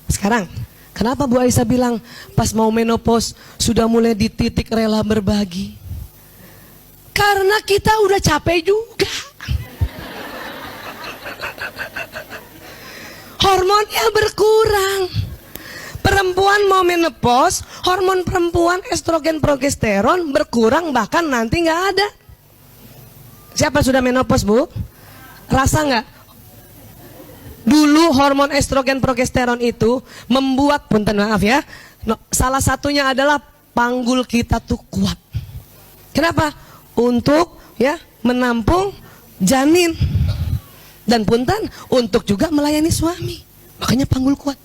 Sekarang, kenapa Bu Aisyah bilang pas mau menopause sudah mulai di titik rela berbagi? Karena kita udah capek juga. Hormonnya berkurang. Perempuan mau menopause, hormon perempuan estrogen progesteron berkurang, bahkan nanti nggak ada. Siapa sudah menopause, Bu? Rasa nggak? Dulu hormon estrogen progesteron itu membuat, punten maaf ya, salah satunya adalah panggul kita tuh kuat. Kenapa? Untuk ya menampung janin. Dan punten untuk juga melayani suami. Makanya panggul kuat.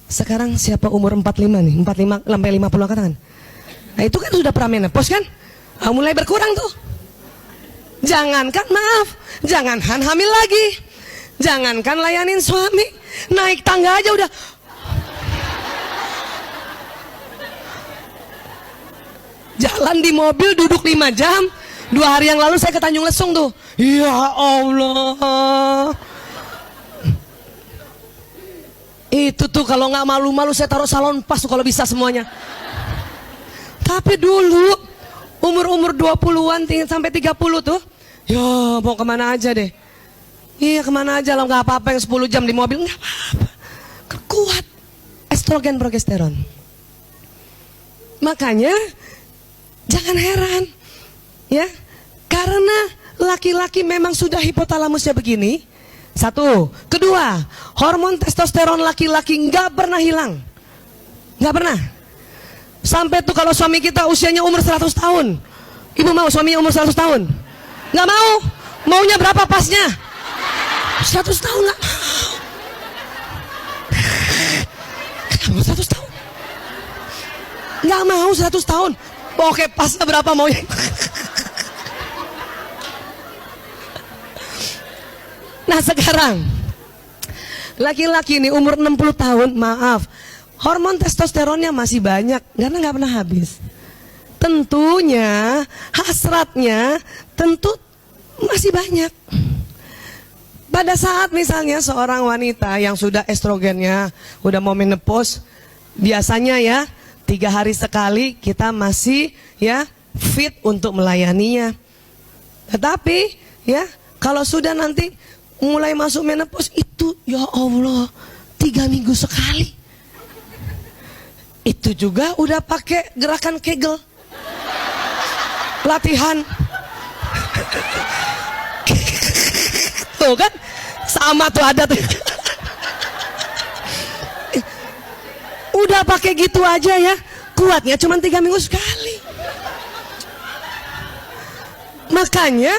Sekarang siapa umur 45 nih? 45 sampai 50 katakan. Nah itu kan sudah pramenopause kan? Mulai berkurang tuh. Jangankan maaf, jangankan hamil lagi, jangankan layanin suami, naik tangga aja udah. Jalan di mobil duduk 5 jam. 2 hari yang lalu saya ke Tanjung Lesung tuh. Ya Allah. Itu tuh kalau nggak malu-malu saya taruh salon pas tuh kalau bisa semuanya. Tapi dulu umur 20-an sampai 30 tuh, ya mau kemana aja deh. Iya kemana aja lah, nggak apa-apa yang 10 jam di mobil, nggak apa-apa. Kuat estrogen progesteron. Makanya jangan heran ya, karena laki-laki memang sudah hipotalamusnya begini. Satu, kedua, hormon testosteron laki-laki nggak pernah hilang, nggak pernah. Sampai tuh kalau suami kita usianya umur 100 tahun, ibu mau suaminya umur 100 tahun? Nggak mau. Maunya berapa pasnya? 100 tahun nggak mau. Kenapa 100 tahun? Nggak mau 100 tahun. Oke, pasnya berapa maunya? Nah sekarang laki-laki ini umur 60 tahun, maaf, hormon testosteronnya masih banyak karena nggak pernah habis. Tentunya hasratnya tentu masih banyak. Pada saat misalnya seorang wanita yang sudah estrogennya udah mau menopause, biasanya ya 3 hari sekali kita masih ya fit untuk melayaninya. Tetapi ya kalau sudah nanti mulai masuk menopause itu ya Allah 3 minggu sekali. Itu juga udah pakai gerakan Kegel, latihan. Tuh kan sama tuh ada tuh. Udah pakai gitu aja ya, kuatnya cuma 3 minggu sekali. Makanya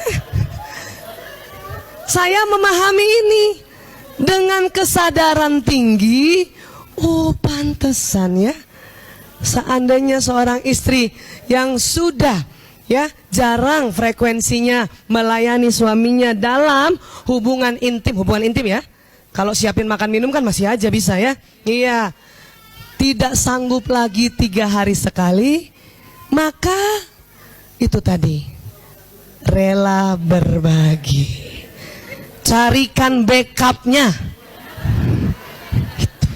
saya memahami ini dengan kesadaran tinggi. Oh pantesan ya, seandainya seorang istri yang sudah ya jarang frekuensinya melayani suaminya dalam hubungan intim ya. Kalau siapin makan minum kan masih aja bisa ya. Iya. Tidak sanggup lagi 3 hari sekali, maka itu tadi rela berbagi. Carikan backupnya. Gitu.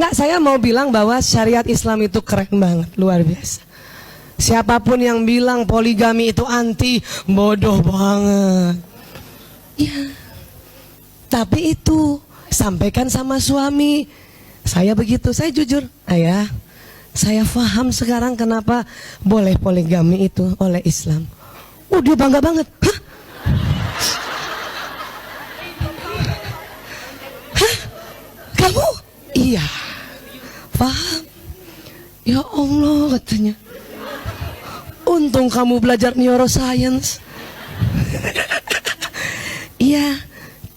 Nggak, saya mau bilang bahwa syariat Islam itu keren banget, luar biasa. Siapapun yang bilang poligami itu anti, bodoh banget. Ya. Tapi itu sampaikan sama suami. Saya begitu, saya jujur, ayah, saya paham sekarang kenapa boleh poligami itu oleh Islam. Oh dia bangga banget. Hah? Hah? Kamu? Iya, paham. Ya Allah katanya. Untung kamu belajar neuroscience. Iya,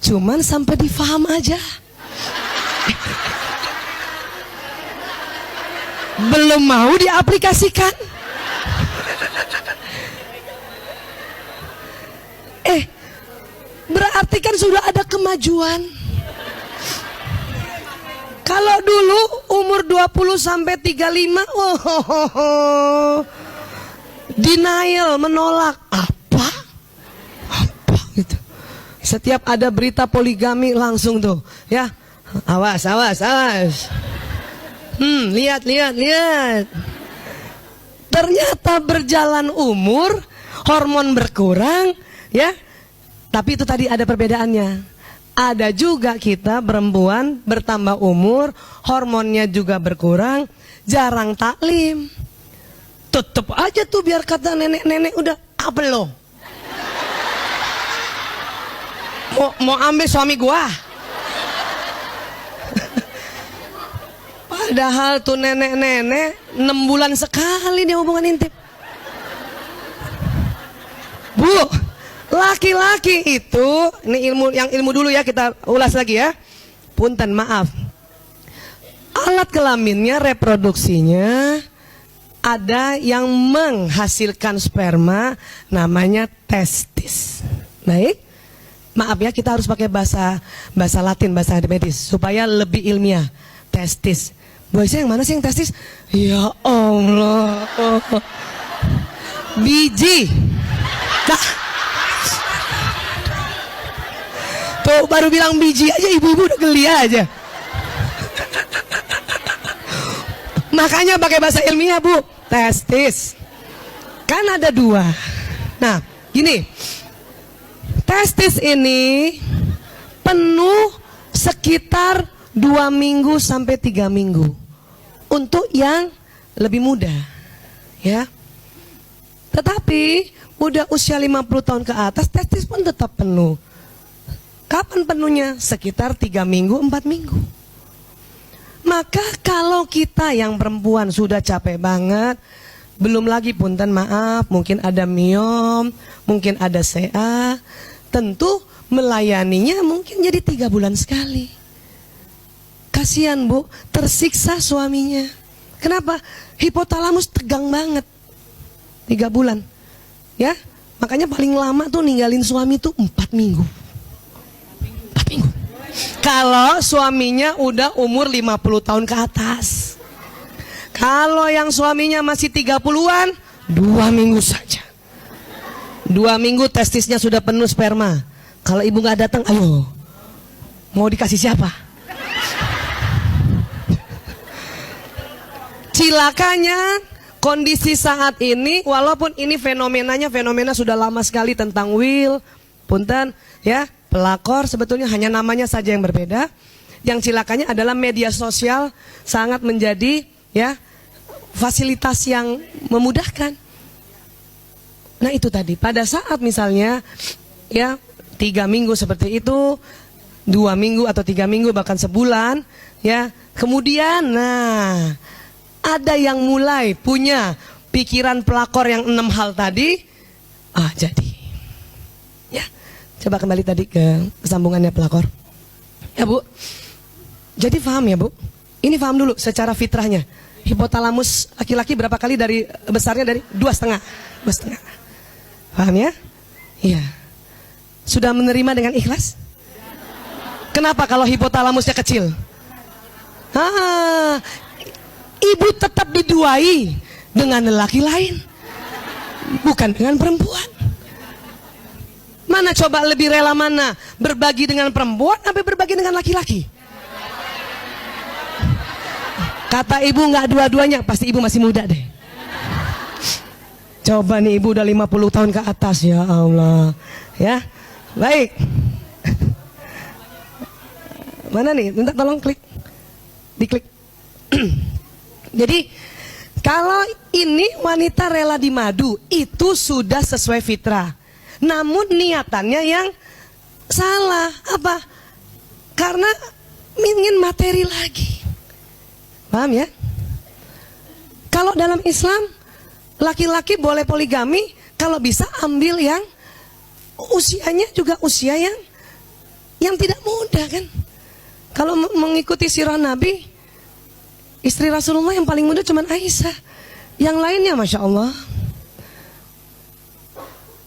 cuman sampai difaham aja. Belum mau diaplikasikan. Berarti kan sudah ada kemajuan. Kalau dulu umur 20 sampai 35, denial, menolak. Apa gitu. Setiap ada berita poligami langsung tuh, ya Awas, awas, awas. Lihat, lihat, lihat. Ternyata berjalan umur, hormon berkurang, ya. Tapi itu tadi ada perbedaannya. Ada juga kita perempuan bertambah umur, hormonnya juga berkurang, jarang taklim. Tetep aja tuh biar kata nenek-nenek udah apa lo? Mau ambil suami gua. Padahal tuh nenek-nenek 6 bulan sekali dia hubungan intim. Bu, laki-laki itu, ini ilmu dulu ya, kita ulas lagi ya. Punten, maaf. Alat kelaminnya, reproduksinya ada yang menghasilkan sperma, namanya testis. Baik. Maaf ya, kita harus pakai bahasa Latin, bahasa medis supaya lebih ilmiah. Testis. Bu Aisyah, yang mana sih yang testis? Ya Allah. Biji. Nah. Tuh baru bilang biji aja ibu-ibu udah geli aja. Makanya pakai bahasa ilmiah, Bu. Testis. Kan ada 2. Nah, gini. Testis ini penuh sekitar 2 minggu sampai 3 minggu. Untuk yang lebih muda, ya. Tetapi udah usia 50 tahun ke atas, testis pun tetap penuh. Kapan penuhnya? Sekitar 3 minggu, 4 minggu. Maka kalau kita yang perempuan sudah capek banget, belum lagi punten maaf, mungkin ada miom, mungkin ada CA, tentu melayaninya mungkin jadi 3 bulan sekali. Kasihan Bu, tersiksa suaminya. Kenapa? Hipotalamus tegang banget 3 bulan. Ya, makanya paling lama tuh ninggalin suami tuh 4 minggu. 4 minggu. Kalau suaminya udah umur 50 tahun ke atas. Kalau yang suaminya masih 30-an, 2 minggu saja. 2 minggu testisnya sudah penuh sperma. Kalau ibu nggak datang, ayo, mau dikasih siapa? Cilakanya kondisi saat ini, walaupun ini fenomena sudah lama sekali tentang will, punten, ya, pelakor, sebetulnya hanya namanya saja yang berbeda. Yang cilakanya adalah media sosial sangat menjadi, ya, fasilitas yang memudahkan. Nah itu tadi, pada saat misalnya, ya, 3 minggu seperti itu, 2 minggu atau 3 minggu bahkan sebulan, ya, kemudian, nah, ada yang mulai punya pikiran pelakor yang 6 hal tadi, jadi, ya, coba kembali tadi ke sambungannya pelakor, ya Bu. Jadi paham ya Bu? Ini paham dulu secara fitrahnya. Hipotalamus laki-laki berapa kali dari besarnya dari 2,5, 2,5. Paham ya? Iya. Sudah menerima dengan ikhlas? Kenapa kalau hipotalamusnya kecil? Ibu tetap diduai dengan lelaki lain, bukan dengan perempuan. Mana coba lebih rela mana? Berbagi dengan perempuan atau berbagi dengan laki-laki? Kata ibu nggak dua-duanya, pasti ibu masih muda deh. Coba nih ibu udah 50 tahun ke atas, ya Allah. Ya, baik. Mana nih? Minta tolong klik, diklik. Jadi kalau ini wanita rela dimadu, itu sudah sesuai fitrah. Namun niatannya yang salah. Apa? Karena ingin materi lagi. Paham ya? Kalau dalam Islam, laki-laki boleh poligami kalau bisa ambil yang usianya juga usia yang tidak muda kan. Kalau mengikuti sirah Nabi, istri Rasulullah yang paling muda cuma Aisyah. Yang lainnya Masya Allah.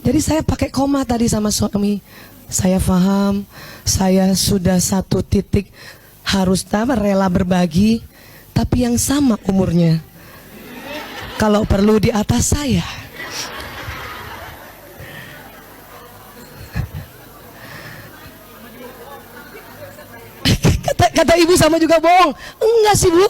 Jadi saya pakai koma tadi sama suami. Saya paham, saya sudah satu titik harus rela berbagi, tapi yang sama umurnya. Kalau perlu di atas saya. Kata ibu sama juga bohong. Enggak sih bu,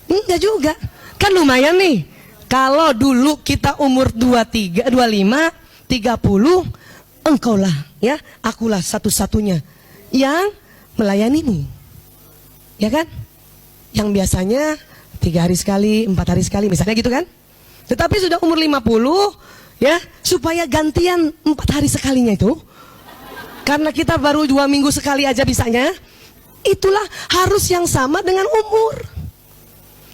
enggak juga. Kan lumayan nih. Kalau dulu kita umur 23, 25, 30, engkaulah ya, akulah satu-satunya yang melayanimu. Ya kan? Yang biasanya 3 hari sekali, 4 hari sekali, misalnya gitu kan? Tetapi sudah umur 50, ya, supaya gantian 4 hari sekalinya itu, karena kita baru 2 minggu sekali aja bisanya, itulah harus yang sama dengan umur.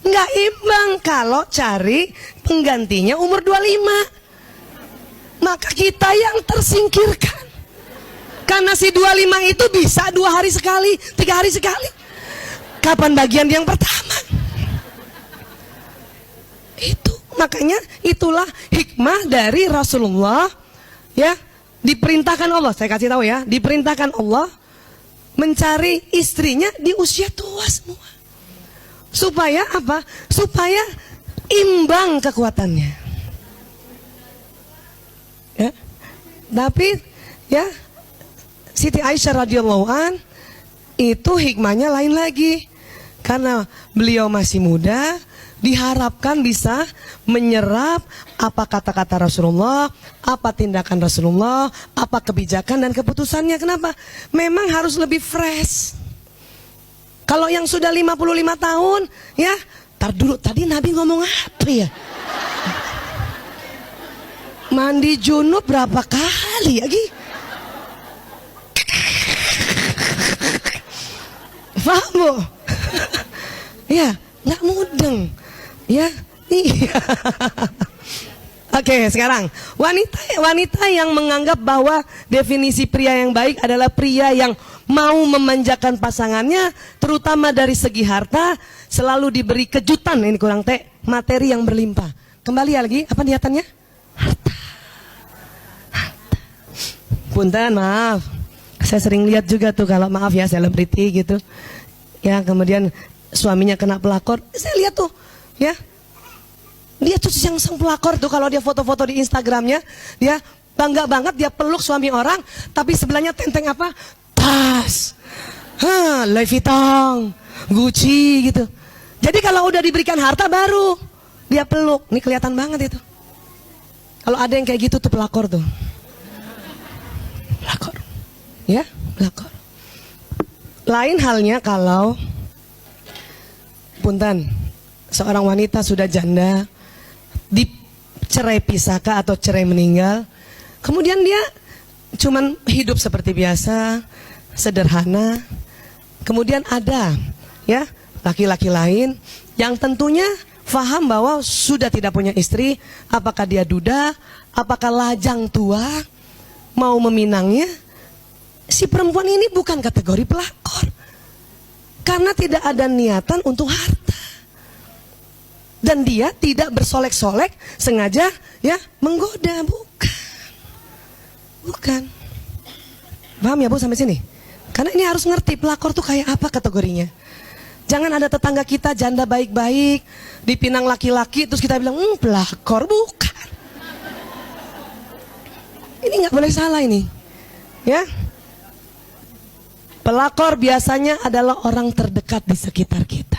Nggak imbang kalau cari penggantinya umur 25. Maka kita yang tersingkirkan. Karena si 25 itu bisa 2 hari sekali, 3 hari sekali. Kapan bagian yang pertama? Itu makanya itulah hikmah dari Rasulullah, ya, diperintahkan Allah, saya kasih tahu ya, diperintahkan Allah mencari istrinya di usia tua semua. Supaya apa? Supaya imbang kekuatannya. Ya. Tapi ya, Siti Aisyah radhiyallahu an itu hikmahnya lain lagi. Karena beliau masih muda, diharapkan bisa menyerap apa kata-kata Rasulullah, apa tindakan Rasulullah, apa kebijakan dan keputusannya. Kenapa? Memang harus lebih fresh. Kalau yang sudah 55 tahun, ya, tar dulu, tadi Nabi ngomong apa ya? Mandi junub berapa kali lagi? Paham bu? Ya, nggak mudeng. Ya, iya. Oke, sekarang wanita yang menganggap bahwa definisi pria yang baik adalah pria yang mau memanjakan pasangannya, terutama dari segi harta, selalu diberi kejutan. Ini kurang materi yang berlimpah. Kembali lagi, apa niatannya? Harta. Punten, maaf. Saya sering lihat juga tuh kalau maaf ya selebriti gitu. Ya, kemudian suaminya kena pelakor. Saya lihat tuh, ya. Dia tuh yang sang pelakor tuh kalau dia foto-foto di Instagramnya, dia bangga banget dia peluk suami orang, tapi sebelahnya tenteng apa? Tas. Louis Vuitton, Gucci gitu. Jadi kalau udah diberikan harta baru dia peluk. Ini kelihatan banget itu. Kalau ada yang kayak gitu tuh pelakor tuh. Pelakor. Ya, pelakor. Lain halnya kalau punten, seorang wanita sudah janda, dicerai pisahkah atau cerai meninggal, kemudian dia cuman hidup seperti biasa, sederhana. Kemudian ada ya laki-laki lain yang tentunya faham bahwa sudah tidak punya istri, apakah dia duda, apakah lajang tua, mau meminangnya. Si perempuan ini bukan kategori pelakor, karena tidak ada niatan untuk harta. Dan dia tidak bersolek-solek sengaja ya menggoda, bukan. Paham ya bu sampai sini? Karena ini harus ngerti pelakor tuh kayak apa kategorinya. Jangan ada tetangga kita janda baik-baik dipinang laki-laki terus kita bilang pelakor, bukan. Ini nggak boleh salah ini, ya. Pelakor biasanya adalah orang terdekat di sekitar kita.